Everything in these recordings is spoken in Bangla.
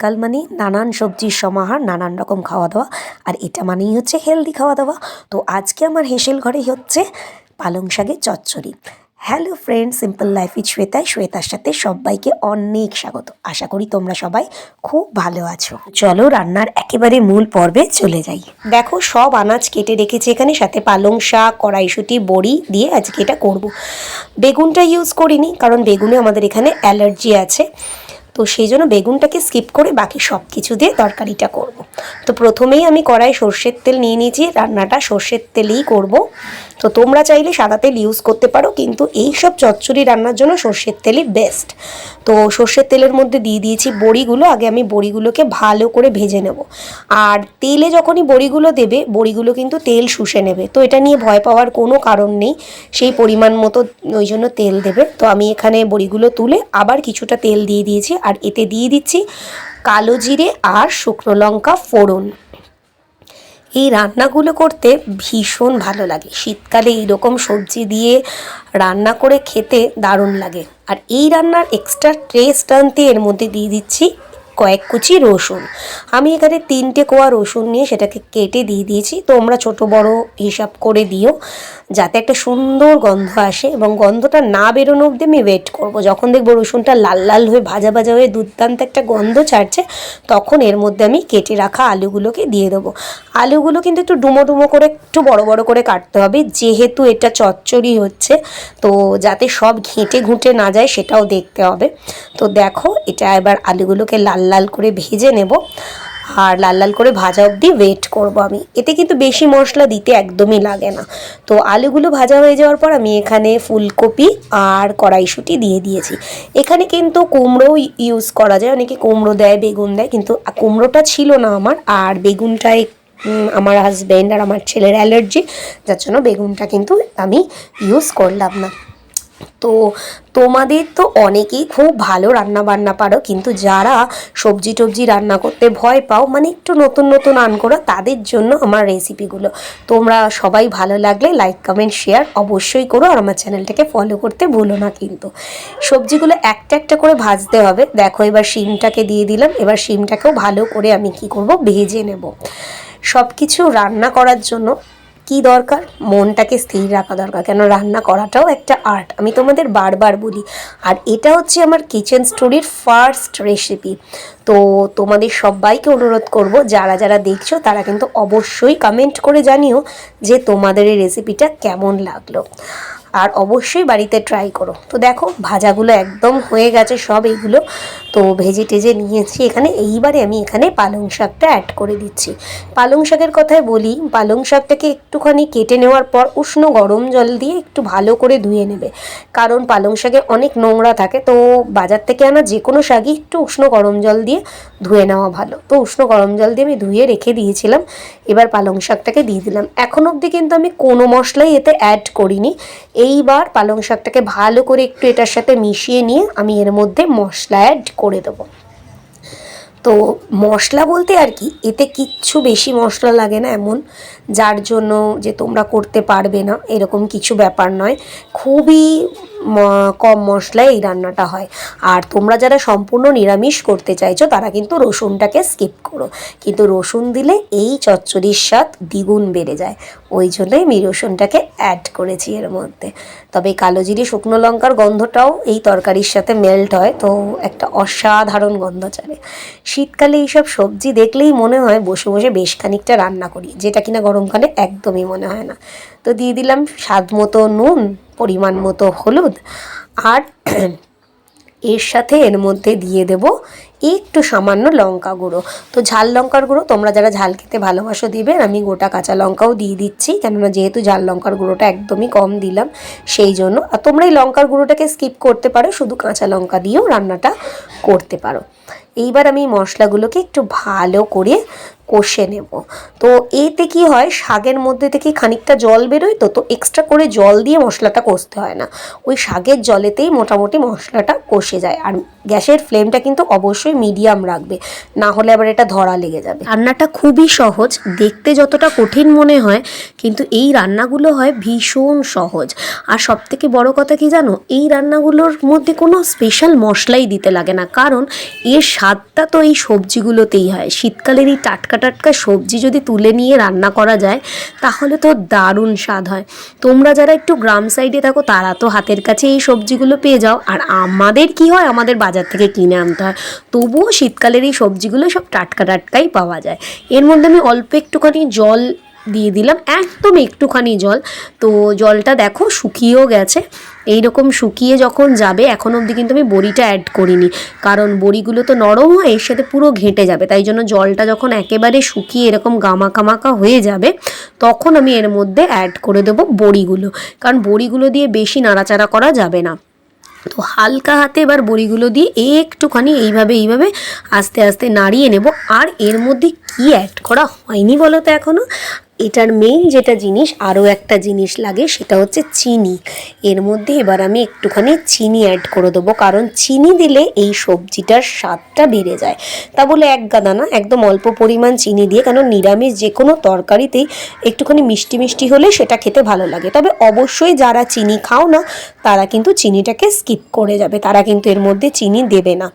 শীতকাল মানে নানান সবজির সমাহার, নানান রকম খাওয়া দাওয়া, আর এটা মানেই হচ্ছে হেলদি খাওয়া দাওয়া। তো আজকে আমার হেসেল ঘরে হচ্ছে পালং শাকের চচ্চড়ি। Hello friend, simple life with শ্বেতার সাথে সবাইকে অনেক স্বাগত। আশা করি তোমরা সবাই খুব ভালো আছো। চলো রান্নার একেবারে মূল পর্বে চলে যাই। দেখো সব আনাজ কেটে রেখেছি এখানে, সাথে পালং শাক, কড়াইশুঁটি, বড়ি দিয়ে আজকে এটা করব। বেগুনটা ইউজ করিনি কারণ বেগুনে আমাদের এখানে অ্যালার্জি আছে, তো সেই জন্য বেগুনটাকে স্কিপ করে বাকি সব কিছু দিয়ে তরকারিটা করব। তো প্রথমেই আমি কড়াই সর্ষের তেল নিয়ে নিয়েছি, রান্নাটা সর্ষের তেলেই করব। তো তোমরা চাইলে সাদা তেল ইউজ করতে পারো, কিন্তু এই সব চচ্চড়ি রান্নার জন্য সর্ষের তেলই বেস্ট। তো সর্ষের তেলের মধ্যে দিয়ে দিয়েছি বড়িগুলো। আগে আমি বড়িগুলোকে ভালো করে ভেজে নেব, আর তেলে যখনই বড়িগুলো দেবে বড়িগুলো কিন্তু তেল শুষে নেবে, তো এটা নিয়ে ভয় পাওয়ার কোনো কারণ নেই। সেই পরিমাণ মতো ওই জন্য তেল দেবে। তো আমি এখানে বড়িগুলো তুলে আবার কিছুটা তেল দিয়ে দিয়েছি, আর এতে দিয়ে দিচ্ছি কালো জিরে আর শুকনো লঙ্কা ফোড়ন। এই রান্নাগুলো করতে ভীষণ ভালো লাগে, শীতকালে এইরকম সবজি দিয়ে রান্না করে খেতে দারুণ লাগে। আর এই রান্নার এক্সট্রা টেস্ট আনতে এর মধ্যে দিয়ে দিচ্ছি কয়েক কুচি রসুন। আমি এখানে 3টে কোয়া রসুন নিয়ে সেটাকে কেটে দিয়ে দিয়েছি। তোমরা ছোট বড় হিসাব করে দিও, যাতে একটা সুন্দর গন্ধ আসে, এবং গন্ধটা না বেরোনো অবধি আমি ওয়েট করব। যখন দেখবো রসুনটা লাল লাল হয়ে ভাজা ভাজা হয়ে দুর্দান্ত একটা গন্ধ ছাড়ছে, তখন এর মধ্যে আমি কেটে রাখা আলুগুলোকে দিয়ে দেবো। আলুগুলো কিন্তু একটু ডুমো ডুমো করে, একটু বড় বড় করে কাটতে হবে, যেহেতু এটা চচ্চড়ি হচ্ছে, তো যাতে সব ঘেঁটে ঘুঁটে না যায় সেটাও দেখতে হবে। তো দেখো এটা এবার আলুগুলোকে লাল লাল করে ভেজে নেব, আর লাল লাল করে ভাজা অবধি ওয়েট করব আমি। এতে কিন্তু বেশি মশলা দিতে একদমই লাগে না। তো আলুগুলো ভাজা হয়ে যাওয়ার পর আমি এখানে ফুলকপি আর কড়াইশুঁটি দিয়ে দিয়েছি। এখানে কিন্তু কুমড়োও ইউজ করা যায়, অনেকে কুমড়ো দেয়, বেগুন দেয়, কিন্তু কুমড়োটা ছিল না আমার, আর বেগুনটাই আমার হাজব্যান্ড আর আমার ছেলের অ্যালার্জি, যার জন্য বেগুনটা কিন্তু আমি ইউজ করলাম না। তো তোমাদের তো অনেকেই খুব ভালো রান্না বান্না পারো, কিন্তু যারা সবজি টবজি রান্না করতে ভয় পাও, মানে একটু নতুন নতুন রান করো, তাদের জন্য আমার রেসিপিগুলো। তোমরা সবাই ভালো লাগলে লাইক কমেন্ট শেয়ার অবশ্যই করো, আর আমার চ্যানেলটাকে ফলো করতে ভুলো না কিন্তু। সবজিগুলো একটা একটা করে ভাজতে হবে। দেখো এবার শিমটাকে দিয়ে দিলাম, এবার শিমটাকেও ভালো করে আমি কি করব, ভেজে নেব। সব কিছু রান্না করার জন্য কি দরকার, মনটাকে স্থির রাখা দরকার, কেন রান্না করাটাও একটা আর্ট, আমি তোমাদের বারবার বলি। আর এটা হচ্ছে আমার কিচেন স্টোরির ফার্স্ট রেসিপি। তো তোমাদের সবাইকে অনুরোধ করব, যারা যারা দেখছো তারা কিন্তু অবশ্যই কমেন্ট করে জানিও যে তোমাদের এই রেসিপিটা কেমন লাগলো, আর অবশ্যই বাড়িতে ট্রাই করো। তো দেখো ভাজাগুলো একদম হয়ে গেছে সব, এইগুলো তো ভেজে টেজে নিয়েছি এখানে। এইবারে আমি এখানে পালং শাকটা অ্যাড করে দিচ্ছি। পালং শাকের কথায় বলি, পালং শাকটাকে একটুখানি কেটে নেওয়ার পর উষ্ণ গরম জল দিয়ে একটু ভালো করে ধুয়ে নেবে, কারণ পালং শাকে অনেক নোংরা থাকে। তো বাজার থেকে আনা যে কোনো শাকই একটু উষ্ণ গরম জল দিয়ে ধুয়ে নেওয়া ভালো। তো উষ্ণ গরম জল দিয়ে আমি ধুয়ে রেখে দিয়েছিলাম, এবার পালং শাকটাকে দিয়ে দিলাম। এখন অবধি কিন্তু আমি কোনো মশলাই এতে অ্যাড করিনি। এইবার পালং শাকটাকে ভালো করে একটু এটার সাথে মিশিয়ে নিয়ে আমি এর মধ্যে মশলা অ্যাড করে দেবো। তো মশলা বলতে আর কি, এতে কিচ্ছু বেশি মশলা লাগে না এমন, যার জন্য যে তোমরা করতে পারবে না এরকম কিছু ব্যাপার নয়। খুবই কম মশলায় এই রান্নাটা হয়। আর তোমরা যারা সম্পূর্ণ নিরামিষ করতে চাইছো তারা কিন্তু রসুনটাকে স্কিপ করো, কিন্তু রসুন দিলে এই চচ্চড়ির স্বাদ দ্বিগুণ বেড়ে যায়, ওই জন্যই আমি রসুনটাকে অ্যাড করেছি এর মধ্যে। তবে কালো জিরে শুকনো লঙ্কার গন্ধটাও এই তরকারির সাথে মেল্ট হয়, তো একটা অসাধারণ গন্ধ ছাড়ে। শীতকালে এইসব সবজি দেখলেই মনে হয় বসে বসে বেশ খানিকটা রান্না করি, যেটা কিনা গরমকালে একদমই মনে হয় না। তো দিয়ে দিলাম স্বাদ মতো নুন, পরিমাণ মতো হলুদ, আর এর সাথে এর মধ্যে দিয়ে দেব একটু সামান্য লঙ্কা গুঁড়ো। তো ঝাল লঙ্কার গুঁড়ো তোমরা যারা ঝাল খেতে ভালোবাসো দিবে, আমি গোটা কাঁচা লঙ্কাও দিয়ে দিচ্ছি, কেননা যেহেতু ঝাল লঙ্কার গুঁড়োটা একদমই কম দিলাম সেই জন্য। আর তোমরা এই লঙ্কার গুঁড়োটাকে স্কিপ করতে পারো, শুধু কাঁচা লঙ্কা দিয়েও রান্নাটা করতে পারো। এইবার আমি মশলাগুলোকে একটু ভালো করে কষে নেব। তো এতে কি হয়, শাকের মধ্যে থেকে খানিকটা জল বেরোয়, তো এক্সট্রা করে জল দিয়ে মশলাটা কষতে হয় না, ওই শাকের জলেতেই মোটামুটি মশলাটা কষে যায়। আর গ্যাসের ফ্লেমটা কিন্তু অবশ্যই মিডিয়াম রাখবে, না হলে আবার এটা ধরা লেগে যাবে। রান্নাটা খুবই সহজ, দেখতে যতটা কঠিন মনে হয় কিন্তু এই রান্নাগুলো হয় ভীষণ সহজ। আর সবথেকে বড় কথা কি জানো, এই রান্নাগুলোর মধ্যে কোনো স্পেশাল মশলাই দিতে লাগে না, কারণ এর স্বাদটা তো এই সবজিগুলোতেই হয়। শীতকালের এই টাটকা টাটকা সবজি যদি তুলে নিয়ে রান্না করা যায় তাহলে তো দারুণ স্বাদ হয়। তোমরা যারা একটু গ্রাম সাইডে থাকো তারা তো হাতের কাছে এই সবজিগুলো পেয়ে যাও, আর আমাদের কি হয়, আমাদের বাজার থেকে কিনে আনতে হয়। তবুও শীতকালের এই সবজিগুলো সব টাটকা টাটকাই পাওয়া যায়। এর মধ্যে আমি অল্প একটুখানি জল দিয়ে দিলাম, একদম একটুখানি জল। তো জলটা দেখো শুকিয়েও গেছে। এইরকম শুকিয়ে যখন যাবে, এখন অবধি কিন্তু আমি বড়িটা অ্যাড করিনি, কারণ বড়িগুলো তো নরম হয়, এর সাথে পুরো ঘেঁটে যাবে। তাই জন্য জলটা যখন একেবারে শুকিয়ে এরকম গামাকা মাখা হয়ে যাবে তখন আমি এর মধ্যে অ্যাড করে দেবো বড়িগুলো, কারণ বড়িগুলো দিয়ে বেশি নাড়াচাড়া করা যাবে না। তো হালকা হাতে এবার বড়িগুলো দিয়ে একটুখানি এইভাবে আস্তে আস্তে নাড়িয়ে নেব। আর এর মধ্যে কি অ্যাড করা হয়নি বলো তো এখনও, এটার মেইন যেটা জিনিস, আরও একটা জিনিস লাগে, সেটা হচ্ছে চিনি। এর মধ্যে এবার আমি একটুখানি চিনি অ্যাড করে দেবো, কারণ চিনি দিলে এই সবজিটার স্বাদটা বেড়ে যায়। তা বলে এক গাদা না, একদম অল্প পরিমাণ চিনি দিয়ে, কারণ নিরামিষ যে কোনো তরকারিতেই একটুখানি মিষ্টি মিষ্টি হলে সেটা খেতে ভালো লাগে। তবে অবশ্যই যারা চিনি খাও না তারা কিন্তু চিনিটাকে স্কিপ করে যাবে, তারা কিন্তু এর মধ্যে চিনি দেবে না।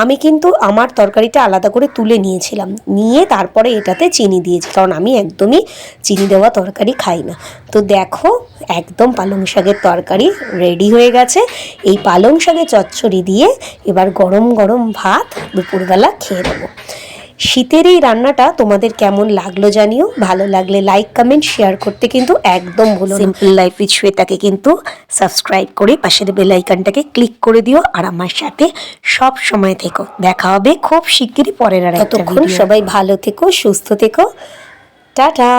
আমি কিন্তু আমার তরকারিটা আলাদা করে তুলে নিয়েছিলাম, নিয়ে তারপরে এটাতে চিনি দিয়েছি, কারণ আমি একদমই চিনি দেওয়া তরকারি খাই না। তো দেখো, একদম পালং শাকের তরকারি রেডি হয়ে গেছে। এই পালং শাকের চচ্চড়ি দিয়ে এবার গরম গরম ভাত দুপুরবেলা খেয়ে দেবো। শীতের এই রান্নাটা তোমাদের কেমন লাগলো জানিও, ভালো লাগলে লাইক কমেন্ট শেয়ার করতে কিন্তু একদম ভুলো না। সিম্পল লাইফ উইথ শ্বেতাকে কিন্তু সাবস্ক্রাইব করে পাশের বেল আইকনটাকে ক্লিক করে দিও, আর আমার সাথে সব সময় থেকো। দেখা হবে খুব শিগগিরই পরের আর একটা ভিডিও। ততক্ষণ সবাই ভালো থেকো, সুস্থ থেকো, টাটা।